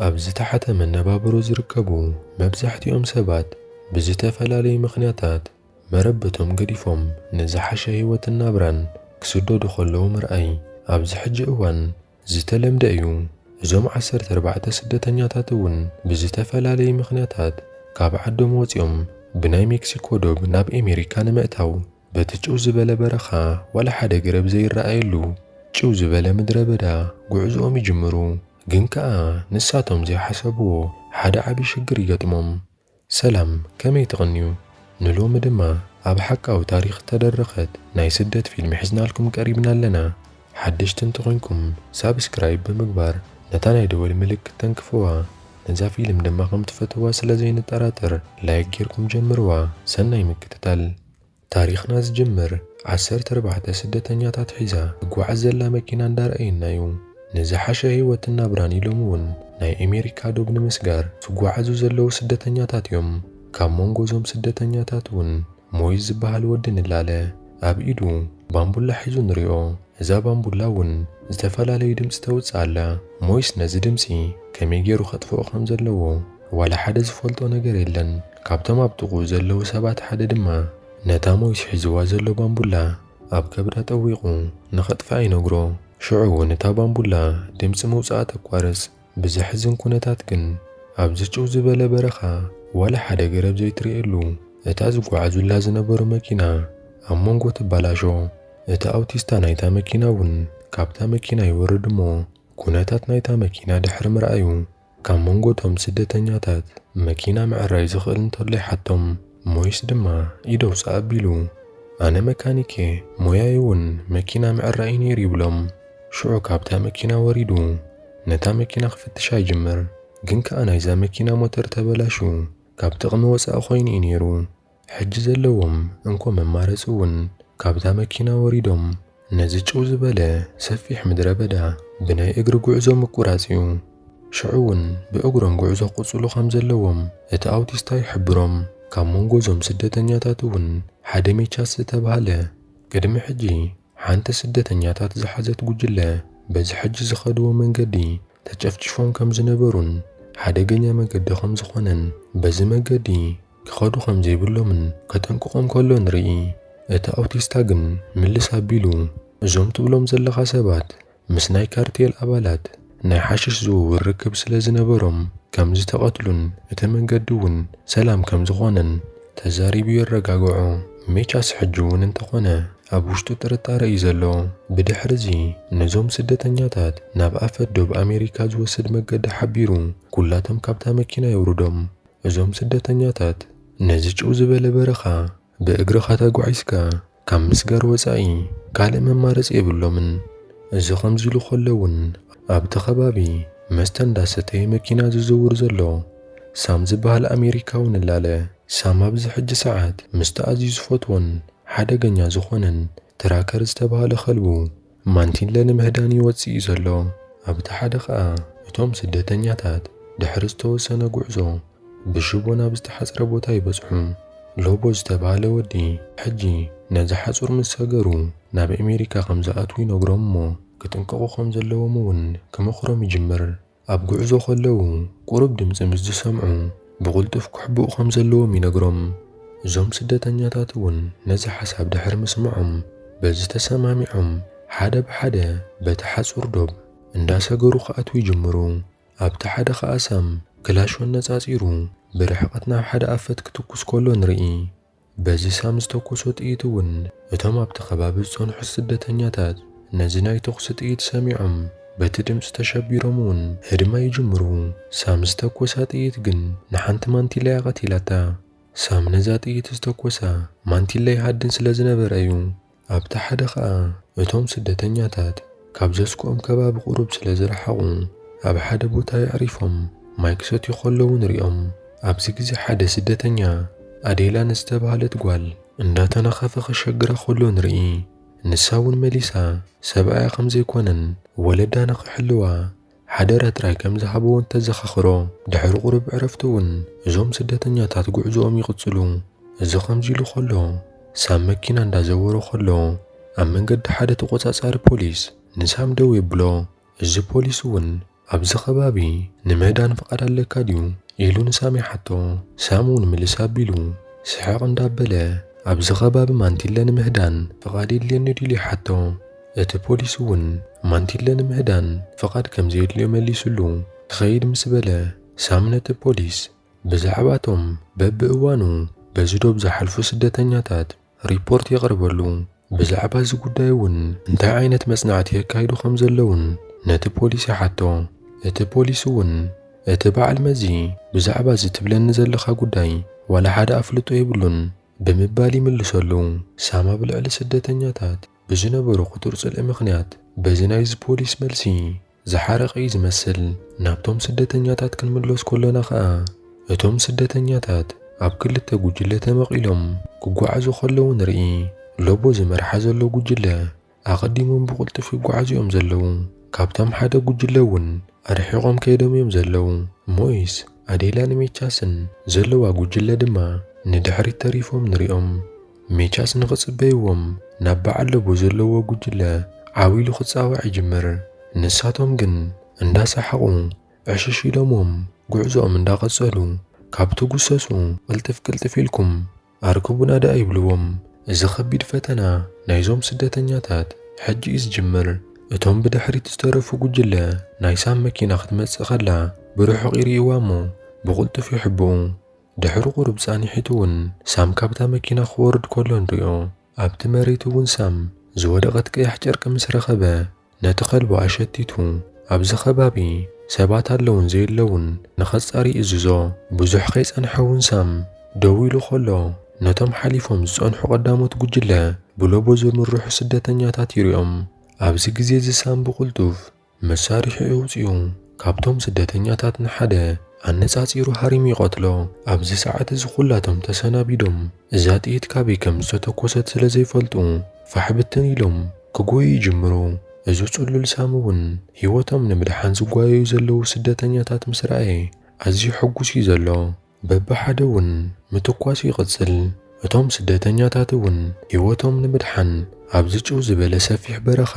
ኣብዚ ታሕተ መነባበሮ ዝርከቡ መብዛሕትኦም ሰባት ብዝተፈላለዩ ምኽንያታት መረበቶም ገዲፎም ንዝሓሸ ህይወትን ናብራን ክስደዱ ከለዉ ምርኣይ ኣብዚ ሕጂ እዋን ዝተለምደ እዩ። እዞም 14 ስደተኛታት እውን ብዝተፈላለዩ ምኽንያታት ካብ ዓዶም ወፂኦም ብናይ ሜክሲኮ ዶብ ናብ ኣሜሪካ ንምእታው በቲ ጭው ዝበለ በረኻ ዋላ ሓደ ገረብ ዘይረኣየሉ ጭው ዝበለ ምድረ በዳ ጉዕዞኦም ይጅምሩ። ግን ከኣ ንሳቶም ዘይሓሰብዎ ሓደ ዓብዪ ሽግር ይገጥሞም። ሰላም ከመይ ትቕንዩ? ንሎሚ ድማ ኣብ ሓቃዊ ታሪኽ ተደረኸት ናይ ስደት ፊልም ሒዝናልኩም ቀሪብና ኣለና። ሓደሽቲ እንተኾንኩም ሳብስክራይብ ብምግባር ነታ ናይ ደወል ምልክት ተንክፍዋ። ነዛ ፊልም ድማ ከም ትፈትዋ ስለ ዘይንጠራጠር ላይክ ጌርኩም ጀምርዋ። ሰናይ ምክትታል። ታሪኽና ዝጅምር 14 ስደተኛታት ሒዛ ትጓዓዝ ዘላ መኪና እንዳረኣየና እዩ። ንዝሓሸ ህይወትን ናብራን ኢሎም እውን ናይ ኣሜሪካ ዶብ ንምስጋር ትጓዓዙ ዘለዉ ስደተኛታት እዮም። ካብ መንጎ እዞም ስደተኛታት እውን ሞይስ ዝበሃል ወዲ ንላለ ኣብ ኢዱ ባምቡላ ሒዙ ንሪኦ። እዛ ባምቡላ እውን ዝተፈላለዩ ድምፂ ተውፅእ ኣላ። ሞይስ ነዚ ድምፂ ከመይ ገይሩ ከጥፍኦ ከም ዘለዎ ዋላ ሓደ ዝፈልጦ ነገር የለን። ካብቶም ኣብ ጥቑኡ ዘለዉ ሰባት ሓደ ድማ ነታ ሞይስ ሒዝዋ ዘሎ ባምቡላ ኣብ ከብዳ ጠዊቑ ንኸጥፍኣ ይነግሮ። ሽዑ እውን እታ ባምቡላ ድምፂ ምውፃኣ ተቋርፅ። ብዘሕዝን ኩነታት ግን ኣብዚ ጭው ዝበለ በረኻ ዋላ ሓደ ገረብ ዘይትርኤሉ እታ ዝጓዓዙላ ዝነበሩ መኪና ኣብ መንጎ ትበላሾ። እቲ ኣውቲስታ ናይታ መኪና እውን ካብታ መኪና ይወርድ እሞ ኩነታት ናይታ መኪና ድሕሪ ምርኣዩ ካብ መንጎቶም ስደተኛታት መኪና ምዕራይ ዝኽእል እንተሎ ይሓቶም። ሞይስ ድማ ኢደውፃ ኣቢሉ ኣነ መካኒኬ ሞያይ እውን መኪና ምዕራይ ነይሩ ይብሎም። ሽዑ ካብታ መኪና ወሪዱ ነታ መኪና ክፍትሻ ይጅምር። ግን ከኣ ናይዛ መኪና ሞተር ተበላሹ ካብ ጥቕሚ ወፃኢ ኮይኑ እዩ ነይሩ። ሕጂ ዘለዎም እንኮ መማረፂ እውን ካብታ መኪና ወሪዶም ነዚ ጭው ዝበለ ሰፊሕ ምድረ በዳ ብናይ እግሪ ጉዕዞ ምቁራፅ እዩ። ሽዑ እውን ብእግሮም ጉዕዞ ቕፅሉ ከም ዘለዎም እቲ ኣውቲስታ ይሕብሮም። ካብ መንጎ እዞም ስደተኛታት እውን ሓደ ሜቻስ ዝተባሃለ ቅድሚ ሕጂ ሓንቲ ስደተኛታት ዝሓዘት ጉጅለ በዚ ሕጂ ዝኸድዎ መንገዲ ተጨፍጭፎም ከም ዝነበሩን ሓደገኛ መንገዲ ከም ዝኾነን በዚ መንገዲ ክኸዱ ከም ዘይብሎምን ከጠንቅቖም ከሎ ንርኢ። እቲ ኣውቲስታ ግን ምልስ ኣቢሉ እዞም ትብሎም ዘለኻ ሰባት ምስ ናይ ካርቴል ኣባላት ናይ ሓሽሽ ዝውውር ርክብ ስለ ዝነበሮም ከም ዝተቐትሉን እቲ መንገዲ እውን ሰላም ከም ዝኾነን ተዛሪቡ የረጋግዖ። ሜቻስ ሕጂ እውን እንተኾነ ኣብ ውሽጡ ጥርጣረ እዩ ዘሎ። ብድሕሪዚ ነዞም ስደተኛታት ናብ ኣፈት ዶብ ኣሜሪካ ዝወስድ መገዲ ሓቢሩ ኩላቶም ካብታ መኪና የውርዶም። እዞም ስደተኛታት ነዚ ጭው ዝበለ በረኻ ብእግርኻ ተጓዒዝካ ካብ ምስጋር ወፃኢ ካልእ መማረፂ የብሎምን። እዚ ከምዚ ኢሉ ከሎ እውን ኣብቲ ከባቢ መስተ እንዳሰተየ መኪና ዝዝውር ዘሎ ሳም ዝበሃል ኣሜሪካዊ ንላለ። ሳም ኣብዚ ሕጂ ሰዓት ምስቲ ኣዝዩ ዝፈትዎን ሓደገኛ ዝኾነን ትራከር ዝተባሃለ ከልቡ ማንቲለ ንምህዳን ይወፅእ እዩ ዘሎ። ኣብቲ ሓደ ኸኣ እቶም ስደተኛታት ድሕሪ ዝተወሰነ ጉዕዞ ብሽቦ ናብ ዝተሓፅረ ቦታ ይበፅሑ። ሎቦ ዝተባሃለ ወዲ ሕጂ ነዚ ሓፁር ምስ ሰገሩ ናብ ኣሜሪካ ከም ዝኣትዉ ይነግሮም እሞ ክጥንቀቑ ከም ዘለዎም እውን ክመኽሮም ይጅምር። ኣብ ጉዕዞ ከለዉ ቁሩብ ድምፂ ምስ ዝሰምዑ ብቕልጡፍ ክሕብኡ ከም ዘለዎም ይነግሮም። እዞም ስደተኛታት እውን ነዚ ሓሳብ ድሕሪ ምስምዖም በዚ ተሰማሚዖም ሓደ ብሓደ በቲ ሓፁር ዶብ እንዳሰገሩ ክኣትዉ ይጅምሩ። ኣብቲ ሓደ ኸኣ ሳም ክላሾን ነፃፂሩ ብርሕቐት ናብ ሓደ ኣፈት ክትኩስ ከሎ ንርኢ። በዚ ሳም ዝተኮሶ ጥይት እውን እቶም ኣብቲ ከባቢ ዝፀንሑ ስደተኛታት ነዚ ናይ ተኹሲ ጥይት ሰሚዖም በቲ ድምፂ ተሸቢሮም እውን ህድማ ይጅምሩ። ሳም ዝተኮሳ ጥይት ግን ንሓንቲ ማንቲላ ቀቲላታ። ሳም ነዛ ጥይት ዝተኮሳ ማንቲላ ይሃድን ስለ ዝነበረ እዩ። ኣብቲ ሓደ ኸኣ እቶም ስደተኛታት ካብ ዘስክኦም ከባቢ ቁሩብ ስለ ዝረሓቑ ኣብ ሓደ ቦታ ይዕሪፎም ማይ ክሰትዩ ከለዉ ንሪኦም። ኣብዚ ግዜ ሓደ ስደተኛ ኣዴላ ንዝተባሃለት ጓል እንዳተነኸፈ ክሸግራ ከሎ ንርኢ። ንሳ እውን መሊሳ ሰብኣያ ከም ዘይኮነን ወለዳ ንኽሕልዋ ሓደራ ጥራይ ከም ዝሃበዎ እንተዘኻኽሮ። ድሕሪ ቁሩብ ዕረፍቲ እውን እዞም ስደተኛታት ጉዕዞኦም ይቕፅሉ። እዚ ከምዚ ኢሉ ከሎ ሳም መኪና እንዳዘወሮ ከሎ ኣብ መንገዲ ሓደ ተቆፃፃሪ ፖሊስ ንሳም ደው የብሎ። እዚ ፖሊስ እውን ኣብዚ ኸባቢ ንምህዳን ፍቓድ ኣለካ ድዩ ኢሉ ንሳሚ ሓቶ። ሳም እውን ምልስ ኣቢሉ ስሕቕ እንዳበለ ኣብዚ ኸባቢ ማንቲለ ንምህዳን ፍቓድ የድልየኒ ድዩ ኢሉ ይሓቶ። እቲ ፖሊስ እውን ማንቲለ ንምህዳን ፍቓድ ከም ዘየድልዮ መሊሱሉ ክኸይድ ምስ በለ ሳም ነቲ ፖሊስ ብዛዕባ እቶም በብእዋኑ በዚ ዶብ ዝሓልፉ ስደተኛታት ሪፖርት የቕርበሉ። ብዛዕባ እዚ ጉዳይ እውን እንታይ ዓይነት መጽናዕቲ የካይዱ ከም ዘለውን ነቲ ፖሊስ ይሓቶ። እቲ ፖሊስ እውን እቲ በዓል መዚ ብዛዕባ እዚ ትብለኒ ዘለኻ ጉዳይ ዋላ ሓደ ኣፍልጦ የብሉን ብምባል ይምልሰሉ። ሳም ኣብ ልዕሊ ስደተኛታት ብዝነበሩ ቁጥር ጽልኢ ምኽንያት በዚ ናይዚ ፖሊስ መልሲ ዝሓረቐ እዩ ዝመስል። ናብቶም ስደተኛታት ክንምለስ ከሎና ኸዓ እቶም ስደተኛታት ኣብ ክልተ ጉጅለ ተመቒሎም ክጓዓዙ ከለዉ ንርኢ። ሎቦ ዝመርሓ ዘሎ ጉጅለ ኣቐዲሞም ብቕልጡፍ ይጓዓዙ እዮም ዘለዉ። ካብቶም ሓደ ጉጅለ እውን ኣርሒቖም ከይዶም እዮም ዘለዉ። ሞይስ ኣዴላን ሜቻስን ዘለዋ ጉጅለ ድማ ንድሕሪት ተሪፎም ንሪኦም። ሜቻስ ንኽጽበይዎም ናብ በዓል ሎቦ ዘለዎ ጉጅለ ዓዊሉ ክጻዋዕ ይጅምር። ንሳቶም ግን እንዳሰሓቑ ዕሽሽ ኢሎሞም ጉዕዞኦም እንዳቐጸሉ ካብቲ ጉሰሱ ቅልጥፍ ቅልጥፍ ኢልኩም ኣርክቡና ዳ ይብልዎም። እዚ ኸቢድ ፈተና ናይዞም ስደተኛታት ሕጂ እዩ ዝጅምር። እቶም ብድሕሪት ዝተረፉ ጉጅለ ናይ ሳም መኪና ክትመጽእ ኸላ ብርሑቕ ይርእይዋ እሞ ብቕልጡፍ ይሕብኡ። ድሕሪ ቁሩብ ጻኒሒቱ እውን ሳም ካብታ መኪና ክወርድ ከሎ ንሪኦ። ኣብቲ መሬት እውን ሳም ዝወደቐት ቀያሕ ጨርቂ ምስ ረኸበ ነቲ ኸልቦ ኣሸቲቱ ኣብዚ ኸባቢ ሰባት ኣለውን ዘየለውን ንኸጻሪ እዝዞ። ብዙሕ ከይጸንሐ እውን ሳም ደው ኢሉ ኸሎ ነቶም ሓሊፎም ዝጸንሑ ቀዳሞት ጉጅለ ብሎቦ ዝምርሑ ስደተኛታት ይሪኦም። ኣብዚ ግዜ እዚ ሳም ብቕልጡፍ መሳርሒ ኣውፂኡ ካብቶም ስደተኛታት ንሓደ ኣነጻጺሩ ሃሪሙ ይቐትሎ። ኣብዚ ሰዓት እዚ ኹላቶም ተሰናቢዶም እዛ ጥይት ካበይ ከም ዝተተኰሰት ስለ ዘይፈልጡ ፋሕ ብትን ኢሎም ክጐዩ ይጅምሩ። እዚ ጽሉል ሳም እውን ህይወቶም ንምድሓን ዝጓየዩ ዘለዉ ስደተኛታት ምስ ረኣየ ኣዝዩ ሕጉስ እዩ ዘሎ። በብሓደ እውን ምትኳሱ ይቕጽል። እቶም ስደተኛታት እውን ህይወቶም ንምድሓን ኣብዚ ጭው ዝበለ ሰፊሕ በረኻ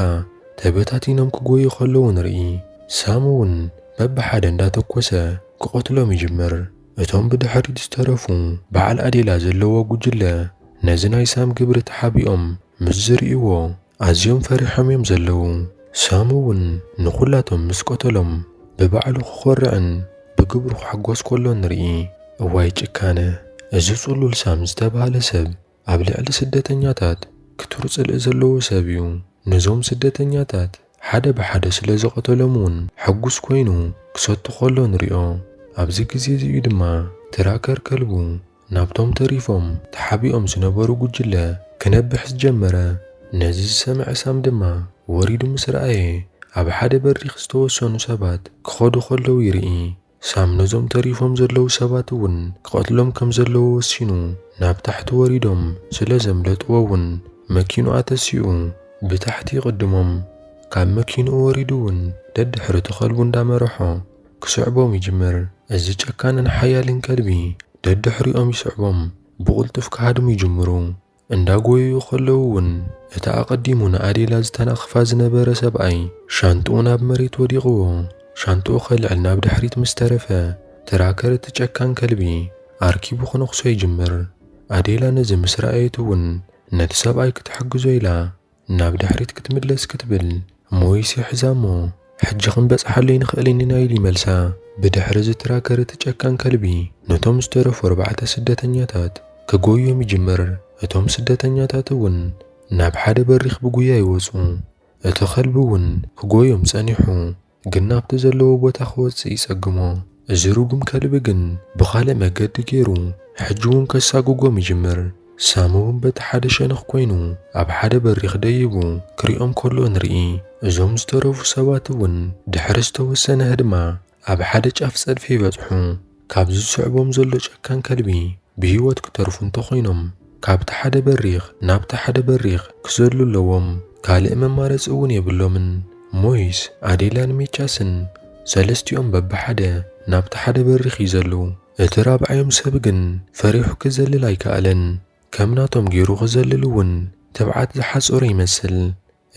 ተበታቲኖም ክጎዩ ከለዉ ንርኢ። ሳም እውን በብሓደ እንዳተኰሰ ክቐትሎም ይጅምር። እቶም ብድሕሪት ዝተረፉ በዓል ኣዴላ ዘለዎ ጉጅለ ነዚ ናይ ሳም ግብሪ ተሓቢኦም ምስ ዝርእይዎ ኣዝዮም ፈሪሖም እዮም ዘለዉ። ሳም እውን ንኹላቶም ምስ ቀተሎም ብባዕሉ ክኾርዕን ብግብሩ ክሕጐስ ከሎ ንርኢ። እዋይ ጭካነ! እዚ ጽሉል ሳም ዝተባህለ ሰብ ኣብ ልዕሊ ስደተኛታት ክቱር ጽልኢ ዘለዎ ሰብ እዩ። ነዞም ስደተኛታት ሓደ ብሓደ ስለ ዝቐተሎም እውን ሕጉስ ኮይኑ ክሰቱ ከሎ ንሪኦ። ኣብዚ ግዜ እዚኡ ድማ ትራከር ከልቡ ናብቶም ተሪፎም ተሓቢኦም ዝነበሩ ጉጅለ ክነብሕ ዝጀመረ። ነዚ ዝሰምዐ ሳም ድማ ወሪዱ ምስ ረኣየ ኣብ ሓደ በሪኽ ዝተወሰኑ ሰባት ክኸዱ ከለዉ ይርኢ። ሳም ነዞም ተሪፎም ዘለዉ ሰባት እውን ክቐትሎም ከም ዘለዎ ወሲኑ ናብ ታሕቲ ወሪዶም ስለ ዘምለጥዎ እውን መኪንኡ ኣተሲኡ ብታሕቲ ይቕድሞም። ካብ መኪንኡ ወሪዱ እውን ደድሕሪ ኸልቡ እንዳመርሖ ክስዕቦም ይጅምር። እዚ ጨካንን ሓያልን ከልቢ ደድሕሪኦም ይስዕቦም ብቕልጡፍ ክሃድሙ ይጅምሩ። እንዳጎየዩ ከለዉ እውን እቲ ኣቐዲሙ ንኣዴላ ዝተናኽፋ ዝነበረ ሰብኣይ ሻንጥኡ ናብ መሬት ወዲቕዎ። ሻንጥኡ ኸልዕል ናብ ድሕሪት ምስ ተረፈ ትራከር እቲ ጨካን ከልቢ ኣርኪቡ ክነኽሶ ይጅምር። ኣዴላ ነዚ ምስ ረኣየት እውን ነቲ ሰብኣይ ክትሕግዞ ኢላ ናብ ድሕሪት ክትምለስ ክትብል ሞይስ ይሕዛ እሞ ሕጂ ክንበጽሓሎ ይንኽእል ኢና ኢሉ ይመልሳ። ብድሕሪ እዚ ትራከር እቲ ጨካን ከልቢ ነቶም ዝተረፉ 4 ስደተኛታት ክጎዮም ይጅምር። እቶም ስደተኛታት እውን ናብ ሓደ በሪኽ ብጉያ ይወፁ። እቲ ኸልቢ እውን ክጎዮም ጸኒሑ ግን ናብቲ ዘለዎ ቦታ ክወፅእ ይጸግሞ። እዚ ርጉም ከልቢ ግን ብኻልእ መገዲ ገይሩ ሕጂ እውን ከሳግጎም ይጅምር። ሳም እውን በቲ ሓደ ሸነኽ ኮይኑ ኣብ ሓደ በሪኽ ደይቡ ክሪኦም ከሎ ንርኢ። እዞም ዝተረፉ ሰባት እውን ድሕሪ ዝተወሰነ ህድማ ኣብ ሓደ ጫፍ ጸድፊ ይበጽሑ። ካብዚ ዝስዕቦም ዘሎ ጨካን ከልቢ ብህይወት ክተርፉ እንተኾይኖም ካብቲ ሓደ በሪኽ ናብቲ ሓደ በሪኽ ክዘሉ ኣለዎም። ካልእ መማረፂ እውን የብሎምን። ሞይስ ኣዴላን ሜቻስን ሰለስቲኦም በብሓደ ናብቲ ሓደ በሪኽ ይዘሉ። እቲ ራብዓዮም ሰብ ግን ፈሪሑ ክዘልል ኣይከኣለን። ከም ናቶም ገይሩ ክዘልል እውን ትብዓት ዝሓጾረ ይመስል።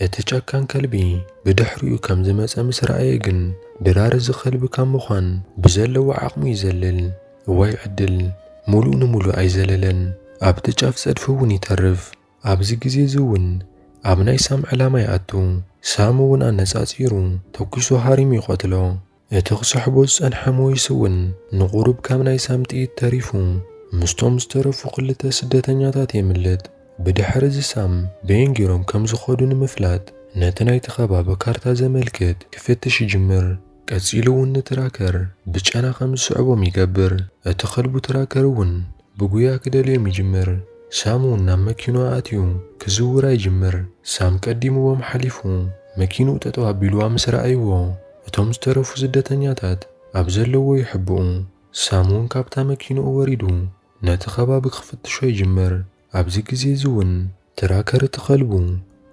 اتشاكان كلبي بدحريو كم زمس أمس رأيقن درار الزخلب كم مخان بزلو عقمو يزلل ويعدل مولو أيزللن أبتجاف سدفون يترف أبزي جزي زون أبناي سام علامة يأتو سامون أنس أصيرو توكسو هاريمي قتلو اتغسحبوز أنحمو يسون نغرب كامناي سامتي تريفو مستوم سترفو قلتا سدتنياتات يملت بدحر زسام بين جيروم كم زخودون مفلات نتناي تخبا بكارتا زملكت كفتش يجمر كتسيلون نتراكر بچانا خمس صعبو ميقبر اتخلبو تراكرون بقويا كدالي ميجمر سامون نام مكينو آتيو كزورا يجمر سام كديمو ومحليفو مكينو تتوابيلو أمسر أيوو اتوم سترفو زدتنياتات أبزلو يحبو سامون كابتا مكينو وريدو نتخبا بخفتشو يجمر أبزي جزي زون تراكر تخلبو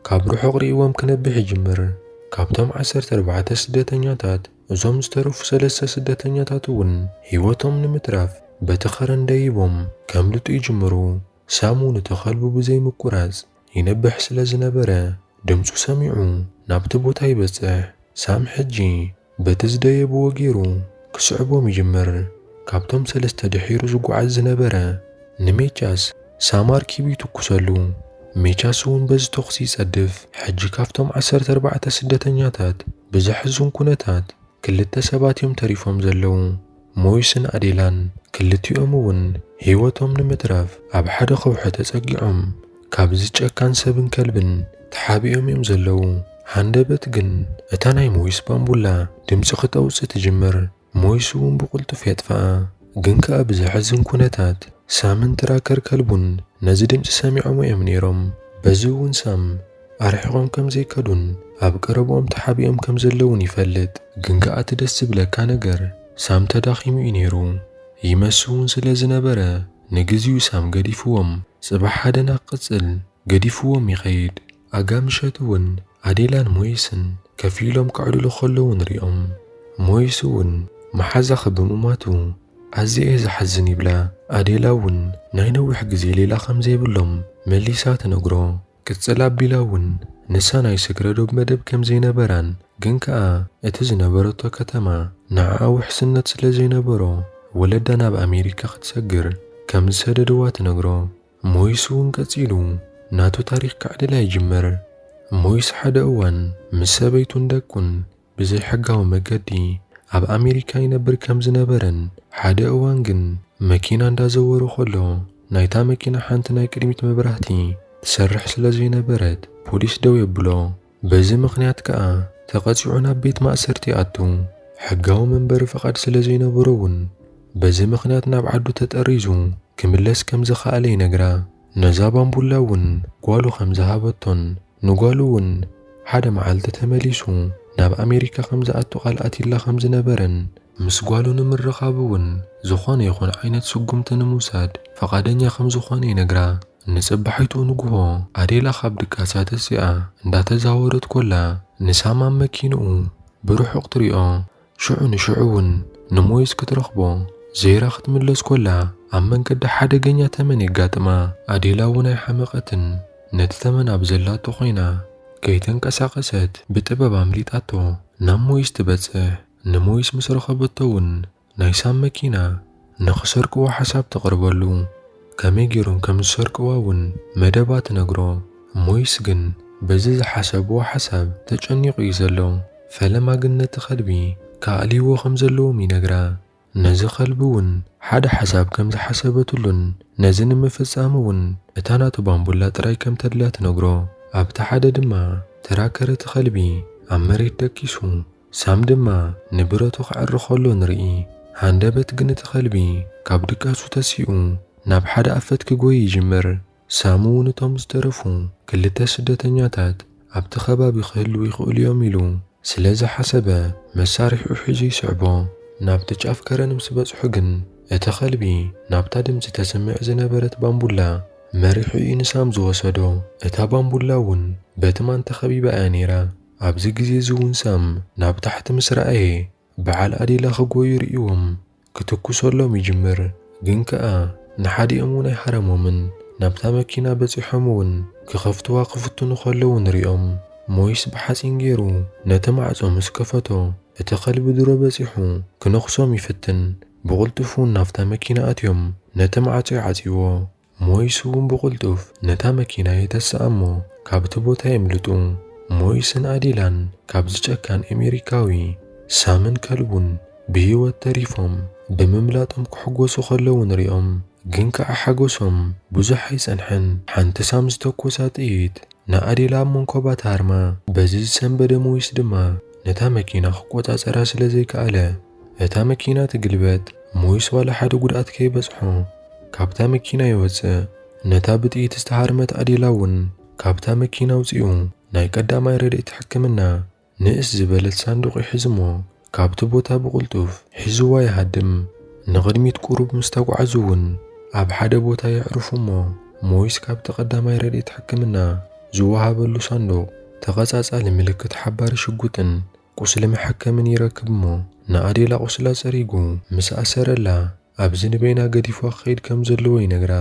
كابرو حقري وامكنبح يجمر كابتم 14 سدتنياتات ازوم سترفو 3 سدتنياتاتون هيوتم نمتراف بتخرن دايبوم كاملتو يجمرو سامون تخلبو بزي مكوراز ينبح سلازنبرا دمسو سميعو نابتبو تايبسح سام حجي بتزدايبو وغيرو كسعبو ميجمر كابتم 3 دحيرو زقو عزنبرا نميچاس سامار كيبي تكسلو ميچاسون بز تخسيس أدف حجي كافتم 14 سدتنياتات بزحزون كونتات كلتا سبات يوم تريفهم زلو مويسن أديلان كلتي أمون هيوتهم نمتراف أب حدا خوحة تساقيعهم كابزيج أكان سبن كلبن تحابيهم يوم زلو هاندبت جن اتاناي مويس بامبولا دمس خطوس تجمر مويسون بقلت فيتفا جنك أبزحزون كونتات سامن تراكر كلبون نزدم سامعهم يمنيرم بزون سام أرحقهم كم زي كدون أبقربهم تحابيهم كم زلون يفلت جنكا أتدس بلكا نجر سام تداخيم ينيرو يمسون سلازنبرا نجزيو سام قديفوهم صباح حدا ناقصل قديفوهم يخيد أقام شاتون عديلان مويسن كفيلهم قعدوا لخلون ريهم مويسون محزخ بمماتو عزي إذا حزني بلا أديلاون ناينو حجزي ليلا خمزي بلوم مليسات نقرو كتسلاب بلاون نسانا يسكردو بمدب كم زينبران جنكا اتزنبرتو كتما نعاو حسنت سلا زينبرو ولدنا بأمريكا ختسجر كم سددوات نقرو مويسون كتسيلو ناتو تاريخ كعدلا يجمر مويس حدا اوان مسابيتون دكون بزي حقاو مقدي أب أمريكا ينبر كم زنبرن حدا اوان جن مكينة اندازورو خلو نايتا مكينة حانت ناي كريمت مبرهتي تسرح سلا زينبرت بوليس دو يبلو بزي مخنيات كا تقاطعونا بيت مأسرتي أتو حقاو منبر فقد سلا زينبرون بزي مخنيات نابعدو تتأريزو كملس كم زخا علي نقرا نزابان بولاون قوالو خمزهابتون نقالون حدا معالت تمليسو ناب أمريكا خمزة أتو قالأتي الله خمز نبرن مسقوالو نمر رخابون زخوان يخون عينت سقمت نموساد فقادن خمز خواني نقرا نسبحيتو نقوه أديلا خاب دكاسات السيئة اندات زاورت كلا نساما مكينو بروح اقتريقو شعون نمويس كترخبو زيرا ختم اللس كلا أمن قد حدا قنيا تمني قاتما أديلا وناي حمقتن نتتمن أبزلاتو خينا كيتن كساقست بتبب عمليتاتو نمويس تبتسح نمويس مسرخبتون نايسام مكينا نخسركوا حساب تقربلو كميجيرون كمسركواون مدبات نقرو مويس جن بزز حسب حساب تجنيق يزلو فلما قلنا تخلبي كاليو خمزلو مي نقرا نزي خلبون حد حساب كم حسبتلن نزن مفسامون اتاناتو بامبولا تراي كم تدلات نقرو أبتا حدا دما تراكر تخلبي عمريت دكيسو سام دما نبرتو خعر خلو نرئي هاندبت قن تخلبي كابدكاسو تسيئو ناب حدا أفت كقوي يجمر سامو نتوم زدرفو كل تسدتنياتات أبتا خبابي خلو يخول يوميلو سلازة حسبا مسارح وحجي سعبو نابتج أفكار نمسبت حقن اتخلبي نابتا دمز تسمع زنبرت بامبولا مريحي نسام زوسدو اتا بامبولاون باتمان تخبي بآنيرا أبزي جزي زون سام ناب تحت مسرعي بعال أديلا خقو يرئيوم كتكو سولو ميجمر جنكا نحادي أموني حرمو من نابتا مكينا بزي حمون كخفتوا قفتو نخلو نرئيوم ሞይስ ብሓፂን ገይሩ ነቲ ማዕጾ ምስ ከፈቶ እቲ ኸልቢ ድሮ በፂሑ ክነኽሶም ይፍትን። ብቕልጡፍ እውን ናፍታ መኪና ኣትዮም ነቲ ማዕጾ ይዓጺዎ። ሞይስ እውን ብቕልጡፍ ነታ መኪና የተስኣ እሞ ካብቲ ቦታ የምልጡ። ሞይስን ኣዴላን ካብዚ ጨካን ኣሜሪካዊ ሳምን ከልቡን ብህይወት ተሪፎም ብምምላጦም ክሕጐሱ ኸለዉ ንሪኦም። ግን ከዓ ሓጐሶም ብዙሕ ኣይጸንሐን። ሓንቲ ሳም ዝተኰሳ ጥይት ንኣዴላ ኣብ መንኰባ ተሃርማ። በዚ ዝሰንበደ ሞይስ ድማ ነታ መኪና ክቈጻጸራ ስለ ዘይከኣለ እታ መኪና ትግልበጥ። ሞይስ ዋላ ሓደ ጉድኣት ከይበጽሖ ካብታ መኪና ይወፅእ። ነታ ብጥይት ዝተሃርመት ኣዴላ እውን ካብታ መኪና ውፂኡ ናይ ቀዳማይ ረድኤት ሕክምና ንእስ ዝበለት ሳንዱቕ ይሕዝ እሞ ካብቲ ቦታ ብቕልጡፍ ሒዝዋ ይሃድም። ንቕድሚት ቁሩብ ምስ ተጓዓዙ እውን ኣብ ሓደ ቦታ የዕርፉ እሞ ሞይስ ካብቲ ቀዳማይ ረድኤት ሕክምና ዝወሃበሉ ሳንዱቕ ተቐጻጻሊ ምልክት ሓባሪ ሽጉጥን ቁስሊ መሐከምን ይረክብ እሞ ንኣዴላ ቁስላ ጸሪጉ ምስ ኣሰረላ ኣብዚ ንበይና ገዲፏ ክኸይድ ከም ዘለዎ ይነግራ።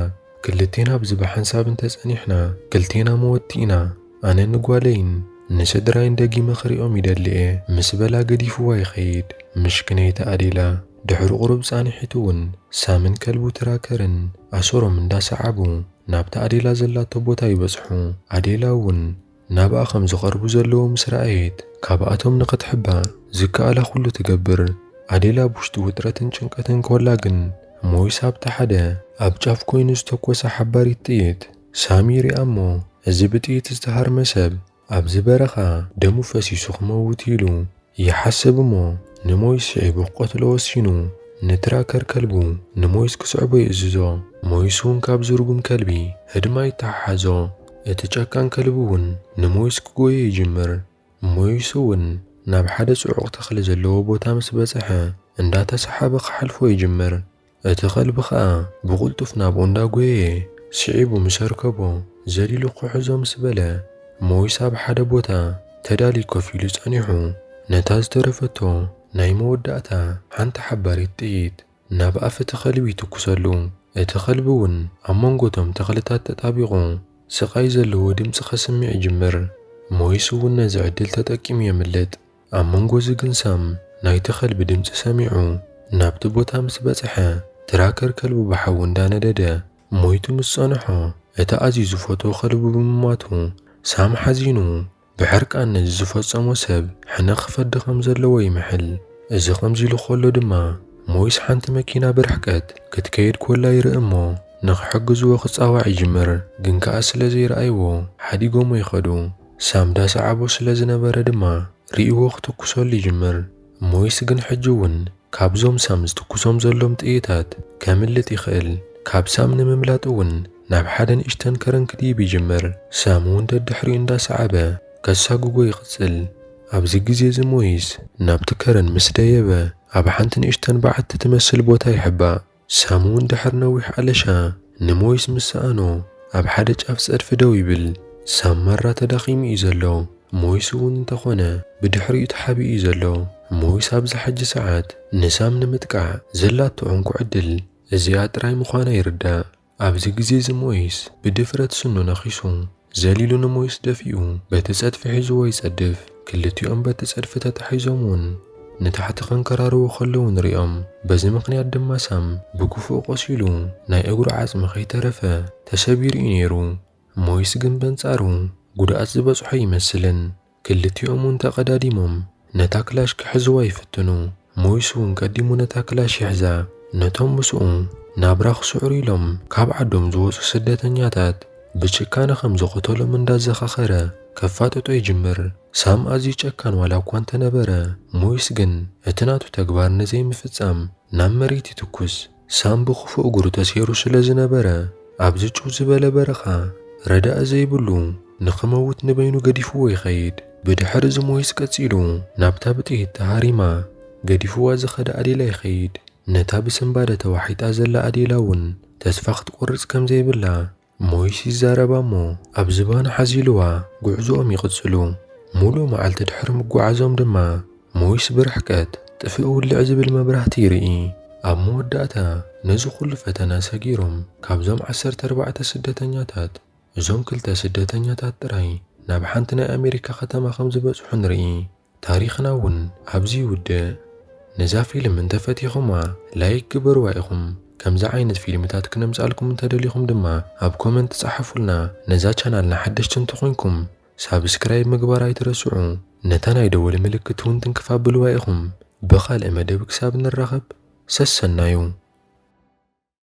ክልቴና ብዚ ብሓንሳብ እንተጸኒሕና ክልቴና መወቲ ኢና። ኣነ ንጓለይን ንስድራይን ደጊመ ክሪኦም ይደሊ እየ ምስ በላ ገዲፍዋ ይኸይድ። ምሽክነይቲ ኣዴላ ድሕሪ ቁሩብ ጻኒሒቱ እውን ሳምን ከልቡ ትራከርን ኣሰሮም እንዳሰዓቡ ናብታ ኣዴላ ዘላቶ ቦታ ይበጽሑ። ኣዴላ እውን ናብኣ ከም ዝቐርቡ ዘለዉ ምስ ረኣየት ካብኣቶም ንኽትሕባእ ዝከኣላ ኹሉ ትገብር። ኣዴላ ብውሽጢ ውጥረትን ጭንቀትን ክወላ ግን ሞይስ ኣብቲ ሓደ ኣብ ጫፍ ኮይኑ ዝተኰሰ ሓባሪት ጥይት ሳሚ ይሪኣ እሞ እዚ ብጥይት ዝተሃርመ ሰብ ኣብዚ በረኻ ደሙ ፈሲሱ ክመውት ኢሉ ይሓስብ እሞ ንሞይስ ሽዒቡ ክቈትሎ ወሲኑ ንትራከር ከልቡ ንሞይስ ክስዕቦ ይእዝዞ። ሞይስ እውን ካብ ዝርጉም ከልቢ ህድማ ይተሓሓዞ። እቲ ጨካን ከልቢ እውን ንሞይስ ክጎየ ይጅምር። ሞይስ እውን ናብ ሓደ ጽዑቕ ተኽሊ ዘለዎ ቦታ ምስ በጽሐ እንዳተሰሓበ ክሓልፎ ይጅምር። እቲ ኸልቢ ኸኣ ብቕልጡፍ ናብኡ እንዳጐየየ ስዒቡ ምስ ረከቦ ዘሊሉ ክሕዞ ምስ በለ ሞይስ ኣብ ሓደ ቦታ ተዳልዩ ኮፍ ኢሉ ጸኒሑ ነታ ዝተረፈቶ ናይ መወዳእታ ሓንቲ ሓባሪት ጥይት ናብ ኣፍ እቲ ኸልቢ ይትኩሰሉ። እቲ ኸልቢ እውን ኣብ መንጎቶም ተኽልታት ተጣቢቑ ስቓይ ዘለዎ ድምፂ ኸስምዕ ይጅምር። ሞይስ እውን ነዚ ዕድል ተጠቂሙ የምልጥ። ኣብ መንጎ እዚ ግን ሳም ናይቲ ኸልቢ ድምፂ ሰሚዑ ናብቲ ቦታ ምስ በጽሐ ትራከር ከልቢ ብሓዊ እንዳነደደ ሞይቱ ምስ ጸንሖ እቲ ኣዝዩ ዝፈትዎ ኸልቢ ብምማቱ ሳም ሓዚኑ ብሕርቃን ነዚ ዝፈጸሞ ሰብ ሕነ ክፈዲ ከም ዘለዎ ይምሕል። እዚ ከምዚ ኢሉ ኸሎ ድማ ሞይስ ሓንቲ መኪና ብርሕቀት ክትከይድ ኮላ ይርኢ እሞ ንኽሕግዝዎ ክጻዋዕ ይጅምር። ግን ከዓ ስለ ዘይረኣይዎ ሓዲጎሞ ይኸዱ። ሳም ዳሰዓቦ ስለ ዝነበረ ድማ ርእይዎ ክትኩሰሉ ይጅምር። ሞይስ ግን ሕጂ እውን ካብዞም ሳም ዝትኩሶም ዘሎም ጥይታት ከምልጥ ይኽእል። ካብ ሳም ንምምላጥ እውን ናብ ሓደ ንእሽተን ከረን ክድይብ ይጅምር። ሳም እውን ደድሕሪኡ እንዳሰዓበ ከሳጉጎ ይቕጽል። ኣብዚ ግዜ እዚ ሞይስ ናብቲ ከረን ምስ ደየበ ኣብ ሓንቲ ንእሽተን በዓቲ ትመስል ቦታ ይሕባእ። ሳም እውን ድሕሪ ነዊሕ ኣለሻ ንሞይስ ምስ ሰኣኖ ኣብ ሓደ ጫፍ ጸድፊ ደው ይብል። ሳም መራ ተዳኺሙ እዩ ዘሎ። ሞይስ እውን እንተኾነ ብድሕሪኡ ተሓቢኡ እዩ ዘሎ። ሞይስ ኣብዚ ሕጂ ሰዓት ንሳም ንምጥቃዕ ዘላቶ ዕንኩ ዕድል እዚኣ ጥራይ ምዃና ይርዳእ። ኣብዚ ግዜ እዚ ሞይስ ብድፍረት ስኑ ነኺሱ ዘሊሉ ንሞይስ ደፊኡ በቲ ጸድፊ ሒዝዎ ይጸድፍ። ክልቲኦም በቲ ጸድፊ ተታሒዞም እውን ንታሕቲ ኸንከራርቡ ኸለዉ ንሪኦም። በዚ ምኽንያት ድማ ሳም ብክፉእ ቖሲሉ ናይ እግሩ ዓጽሚ ኸይተረፈ ተሰቢሩ እዩ ነይሩ። ሞይስ ግን በንጻሩ ጉድኣት ዝበጽሖ ይመስልን። ክልቲኦም እውን ተቐዳዲሞም ነታ ክላሽ ክሕዝዋ ይፍትኑ። ሞይስ እውን ቀዲሙ ነታ ክላሽ ይሕዛ። ነቶም ምስኡ ናብራ ክስዕሩ ኢሎም ካብ ዓዶም ዝወፁ ስደተኛታት ብጭካነ ከም ዝቐተሎም እንዳዘኻኸረ ከፋጥጦ ይጅምር። ሳም ኣዝዩ ጨካን ዋላ እኳ እንተነበረ ሞይስ ግን እቲ ናቱ ተግባር ንዘይምፍጻም ናብ መሬት ይትኩስ። ሳም ብኽፉእ እግሩ ተሰይሩ ስለ ዝነበረ ኣብዚ ጭው ዝበለ በረኻ ረዳእ ዘይብሉ ንኽመውት ንበይኑ ገዲፍዎ ይኸይድ። ብድሕሪ እዚ ሞይስ ቀጺሉ ናብታ ብጥይት ተሃሪማ ገዲፍዋ ዝኸደ ኣዴላ ይኸይድ። ነታ ብስምባደ ተዋሒጣ ዘላ ኣዴላ እውን ተስፋ ክትቈርጽ ከም ዘይብላ ሞይስ ይዛረባ እሞ ኣብ ዝባኑ ሓዚልዋ ጉዕዞኦም ይቕጽሉ። ሙሉእ መዓልቲ ድሕሪ ምጓዓዞም ድማ ሞይስ ብርሕቀት ጥፍኡ ውልዕ ዝብል መብራህቲ ይርኢ። ኣብ መወዳእታ ነዚ ኹሉ ፈተና ሰጊሮም ካብዞም 14 ስደተኛታት እዞም 2 ስደተኛታት ጥራይ ናብ ሓንቲ ናይ ኣሜሪካ ከተማ ከም ዝበጽሑ ንርኢ። ታሪኽና እውን ኣብዚ ይውድእ። ነዛ ፊልም እንተፈቲኹማ ላይክ ግበርዋ ኢኹም። ከምዚ ዓይነት ፊልምታት ክነምጻልኩም እንተደሊኹም ድማ ኣብ ኮመንት ጻሕፉልና። ነዛ ቻናልና ሓደሽቲ እንተኾንኩም ሳብስክራይብ ምግባር ኣይትረስዑ። ነታ ናይ ደወል ምልክት እውን ትንክፋብልዋ ኢኹም። ብኻልእ መደብ ክሳብ ንራኸብ ሰሰናዩ።